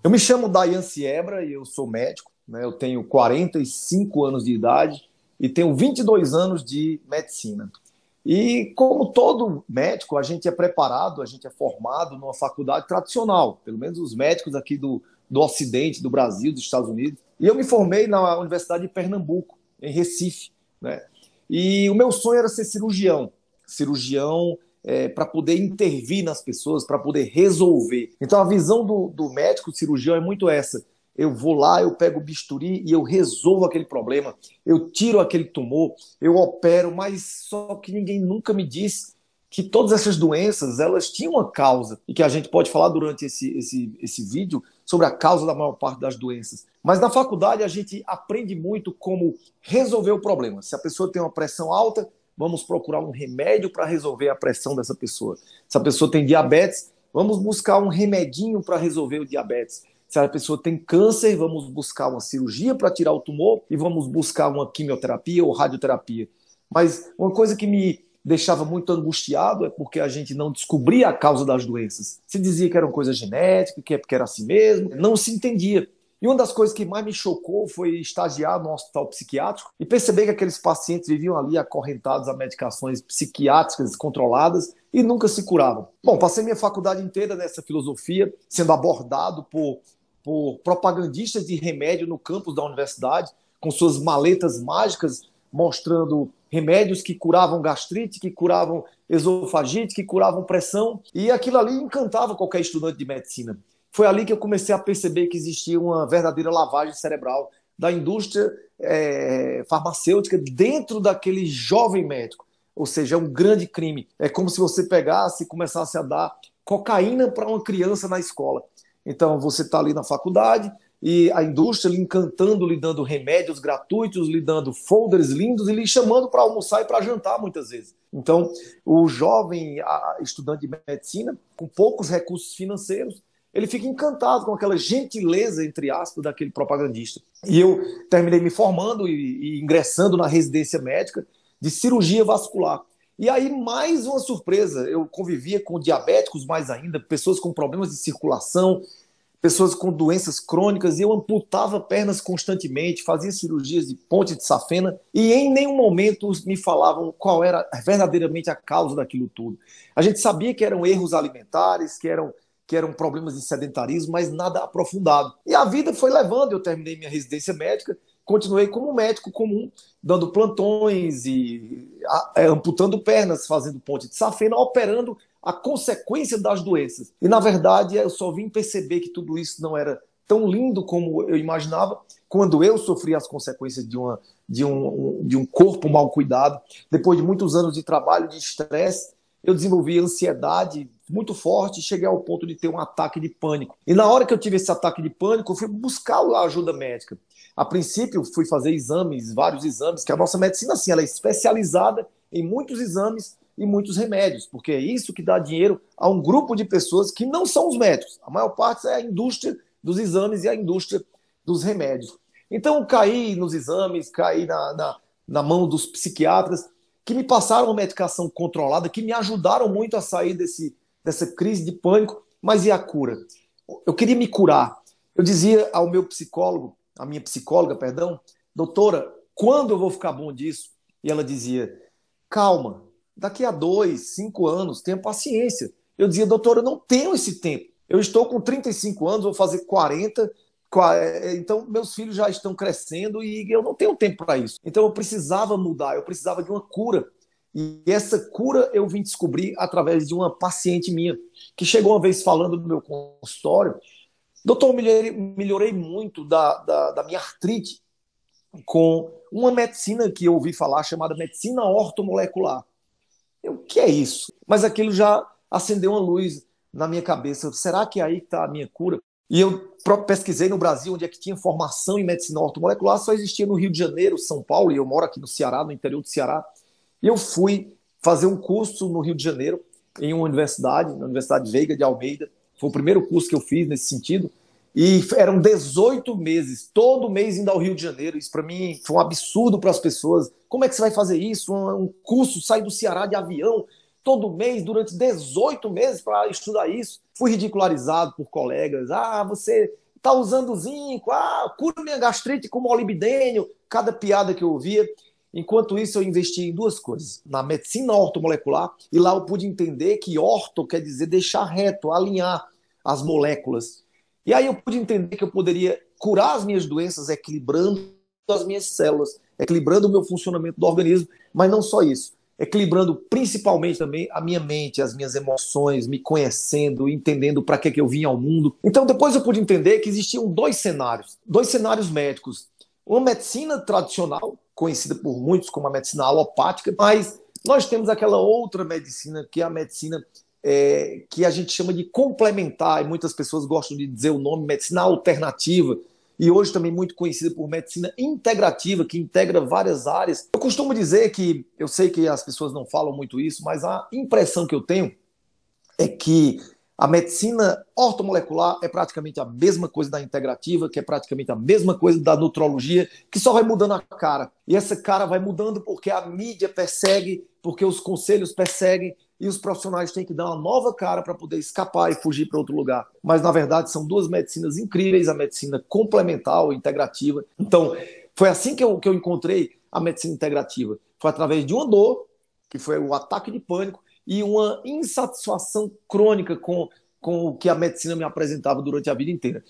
Eu me chamo Dayan Siebra e eu sou médico, né? Eu tenho 45 anos de idade e tenho 22 anos de medicina. E como todo médico, a gente é preparado, a gente é formado numa faculdade tradicional, pelo menos os médicos aqui do Ocidente, do Brasil, dos Estados Unidos. E eu me formei na Universidade de Pernambuco, em Recife, né? E o meu sonho era ser cirurgião, cirurgião para poder intervir nas pessoas, para poder resolver. Então a visão do médico cirurgião é muito essa. Eu vou lá, eu pego o bisturi e eu resolvo aquele problema, eu tiro aquele tumor, eu opero, mas só que ninguém nunca me disse que todas essas doenças, elas tinham uma causa, e que a gente pode falar durante esse vídeo sobre a causa da maior parte das doenças. Mas na faculdade a gente aprende muito como resolver o problema. Se a pessoa tem uma pressão alta, vamos procurar um remédio para resolver a pressão dessa pessoa. Se a pessoa tem diabetes, vamos buscar um remedinho para resolver o diabetes. Se a pessoa tem câncer, vamos buscar uma cirurgia para tirar o tumor e vamos buscar uma quimioterapia ou radioterapia. Mas uma coisa que me deixava muito angustiado é porque a gente não descobria a causa das doenças. Se dizia que era uma coisa genética, que era assim mesmo, não se entendia. E uma das coisas que mais me chocou foi estagiar no hospital psiquiátrico e perceber que aqueles pacientes viviam ali acorrentados a medicações psiquiátricas controladas e nunca se curavam. Bom, passei minha faculdade inteira nessa filosofia, sendo abordado por propagandistas de remédio no campus da universidade, com suas maletas mágicas mostrando remédios que curavam gastrite, que curavam esofagite, que curavam pressão, e aquilo ali encantava qualquer estudante de medicina. Foi ali que eu comecei a perceber que existia uma verdadeira lavagem cerebral da indústria farmacêutica dentro daquele jovem médico. Ou seja, é um grande crime. É como se você pegasse e começasse a dar cocaína para uma criança na escola. Então, você está ali na faculdade e a indústria lhe encantando, lhe dando remédios gratuitos, lhe dando folders lindos e lhe chamando para almoçar e para jantar, muitas vezes. Então, o jovem estudante de medicina, com poucos recursos financeiros, ele fica encantado com aquela gentileza, entre aspas, daquele propagandista. E eu terminei me formando e ingressando na residência médica de cirurgia vascular. E aí, mais uma surpresa, eu convivia com diabéticos mais ainda, pessoas com problemas de circulação, pessoas com doenças crônicas, e eu amputava pernas constantemente, fazia cirurgias de ponte de safena, e em nenhum momento me falavam qual era verdadeiramente a causa daquilo tudo. A gente sabia que eram erros alimentares, que eram problemas de sedentarismo, mas nada aprofundado. E a vida foi levando, eu terminei minha residência médica, continuei como médico comum, dando plantões e amputando pernas, fazendo ponte de safena, operando a consequência das doenças. E, na verdade, eu só vim perceber que tudo isso não era tão lindo como eu imaginava quando eu sofri as consequências de um corpo mal cuidado. Depois de muitos anos de trabalho, de estresse, eu desenvolvi ansiedade muito forte e cheguei ao ponto de ter um ataque de pânico. E na hora que eu tive esse ataque de pânico, eu fui buscar a ajuda médica. A princípio, fui fazer exames, vários exames, que a nossa medicina, assim, ela é especializada em muitos exames e muitos remédios, porque é isso que dá dinheiro a um grupo de pessoas que não são os médicos. A maior parte é a indústria dos exames e a indústria dos remédios. Então, caí nos exames, caí na mão dos psiquiatras, que me passaram uma medicação controlada, que me ajudaram muito a sair dessa crise de pânico. Mas e a cura? Eu queria me curar. Eu dizia ao meu psicólogo, à minha psicóloga, perdão, doutora, quando eu vou ficar bom disso? E ela dizia, calma, daqui a 2, 5 anos, tenha paciência. Eu dizia, doutora, eu não tenho esse tempo. Eu estou com 35 anos, vou fazer 40, então meus filhos já estão crescendo e eu não tenho tempo para isso. Então eu precisava mudar, eu precisava de uma cura. E essa cura eu vim descobrir através de uma paciente minha, que chegou uma vez falando no meu consultório, doutor, melhorei muito da minha artrite com uma medicina que eu ouvi falar chamada medicina ortomolecular. O que é isso? Mas aquilo já acendeu uma luz na minha cabeça. Será que é aí que está a minha cura? E eu pesquisei no Brasil onde é que tinha formação em medicina ortomolecular, só existia no Rio de Janeiro, São Paulo, e eu moro aqui no Ceará, no interior do Ceará. E eu fui fazer um curso no Rio de Janeiro, em uma universidade, na Universidade Veiga de Almeida. Foi o primeiro curso que eu fiz nesse sentido. E eram 18 meses, todo mês indo ao Rio de Janeiro. Isso para mim foi um absurdo para as pessoas. Como é que você vai fazer isso? Um curso, sair do Ceará de avião todo mês, durante 18 meses para estudar isso. Fui ridicularizado por colegas. Ah, você tá usando zinco, cura minha gastrite com molibdênio, cada piada que eu ouvia. Enquanto isso, eu investi em duas coisas, na medicina ortomolecular, e lá eu pude entender que orto quer dizer deixar reto, alinhar as moléculas. E aí eu pude entender que eu poderia curar as minhas doenças equilibrando as minhas células, equilibrando o meu funcionamento do organismo, mas não só isso, equilibrando principalmente também a minha mente, as minhas emoções, me conhecendo, entendendo para que eu vim ao mundo. Então depois eu pude entender que existiam dois cenários médicos. Uma medicina tradicional, conhecida por muitos como a medicina alopática, mas nós temos aquela outra medicina, que é a medicina que a gente chama de complementar, e muitas pessoas gostam de dizer o nome medicina alternativa, e hoje também muito conhecida por medicina integrativa, que integra várias áreas. Eu costumo dizer que, eu sei que as pessoas não falam muito isso, mas a impressão que eu tenho é que a medicina ortomolecular é praticamente a mesma coisa da integrativa, que é praticamente a mesma coisa da nutrologia, que só vai mudando a cara. E essa cara vai mudando porque a mídia persegue, porque os conselhos perseguem, e os profissionais têm que dar uma nova cara para poder escapar e fugir para outro lugar. Mas, na verdade, são duas medicinas incríveis, a medicina complementar ou integrativa. Então, foi assim que eu encontrei a medicina integrativa. Foi através de uma dor, que foi o ataque de pânico, e uma insatisfação crônica com o que a medicina me apresentava durante a vida inteira.